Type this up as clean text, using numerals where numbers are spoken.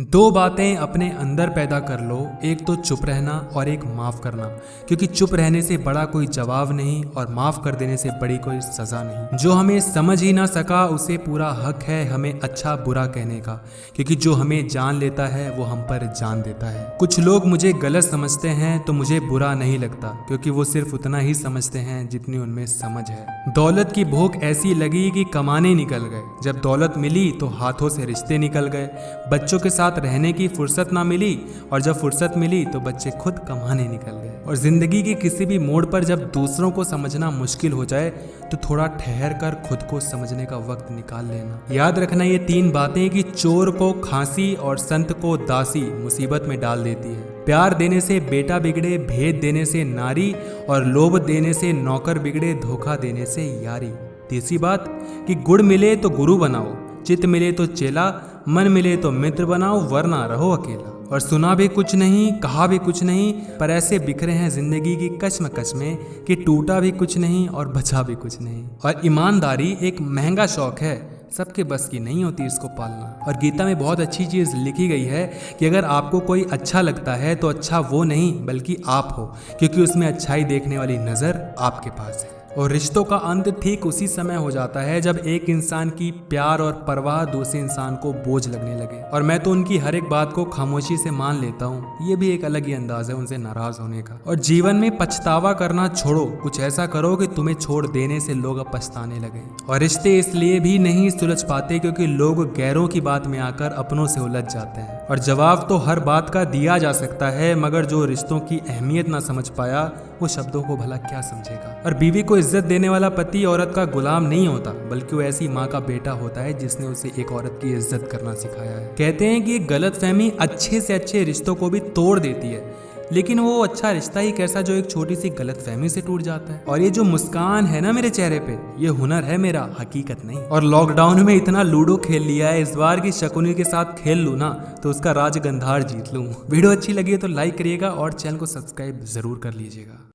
दो बातें अपने अंदर पैदा कर लो, एक तो चुप रहना और एक माफ करना। क्योंकि चुप रहने से बड़ा कोई जवाब नहीं और माफ कर देने से बड़ी कोई सजा नहीं। जो हमें समझ ही ना सका उसे पूरा हक है हमें अच्छा बुरा कहने का। क्योंकि जो हमें जान लेता है वो हम पर जान देता है। कुछ लोग मुझे गलत समझते हैं तो मुझे बुरा नहीं लगता, क्योंकि वो सिर्फ उतना ही समझते हैं जितनी उनमें समझ है। दौलत की भूख ऐसी लगी कि कमाने निकल गए। जब दौलत मिली तो हाथों से रिश्ते निकल गए। बच्चों के साथ रहने की फुर्सत ना मिली और जब फुर्सत मिली तो बच्चे खुद कमाने निकल गए। और जिंदगी के किसी भी मोड़ पर जब दूसरों को समझना मुश्किल हो जाए तो थोड़ा ठहर कर खुद को समझने का वक्त निकाल लेना। याद रखना ये तीन बातें कि चोर को खांसी और संत को दासी मुसीबत में डाल देती है। प्यार देने से बेटा बिगड़े, भेद देने से नारी, और लोभ देने से नौकर बिगड़े, धोखा देने से यारी। तीसरी बात कि गुड़ मिले तो गुरु बनाओ, चित मिले तो चेला, मन मिले तो मित्र बनाओ, वरना रहो अकेला। और सुना भी कुछ नहीं, कहा भी कुछ नहीं, पर ऐसे बिखरे हैं जिंदगी की कश्मकश में कि टूटा भी कुछ नहीं और बचा भी कुछ नहीं। और ईमानदारी एक महंगा शौक है, सबके बस की नहीं होती इसको पालना। और गीता में बहुत अच्छी चीज लिखी गई है कि अगर आपको कोई अच्छा लगता है तो अच्छा वो नहीं बल्कि आप हो, क्योंकि उसमें अच्छाई देखने वाली नजर आपके पास है। और रिश्तों का अंत ठीक उसी समय हो जाता है जब एक इंसान की प्यार और परवाह दूसरे इंसान को बोझ लगने लगे। और मैं तो उनकी हर एक बात को खामोशी से मान लेता हूँ। ये भी एक अलग ही अंदाज है उनसे नाराज होने का। और जीवन में पछतावा करना छोड़ो, कुछ ऐसा करो कि तुम्हें छोड़ देने से लोग अब पछताने लगे। और रिश्ते इसलिए भी नहीं सुलझ पाते क्योंकि लोग गैरों की बात में आकर अपनों से उलझ जाते हैं। और जवाब तो हर बात का दिया जा सकता है, मगर जो रिश्तों की अहमियत ना समझ पाया वो शब्दों को भला क्या समझेगा। और बीवी को इज्जत देने वाला पति औरत का गुलाम नहीं होता, बल्कि वो ऐसी माँ का बेटा होता है जिसने उसे एक औरत की इज्जत करना सिखाया है। कहते हैं कि गलतफहमी अच्छे से अच्छे रिश्तों को भी तोड़ देती है, लेकिन वो अच्छा रिश्ता ही कैसा जो एक छोटी सी गलतफहमी से टूट जाता है। और ये जो मुस्कान है ना मेरे चेहरे पे, ये हुनर है मेरा, हकीकत नहीं। और लॉकडाउन में इतना लूडो खेल लिया है इस बार की शकुनी के साथ खेल लूँ ना तो उसका राज गंधार जीत लूँ। वीडियो अच्छी लगी है तो लाइक करिएगा और चैनल को सब्सक्राइब जरूर कर लीजिएगा।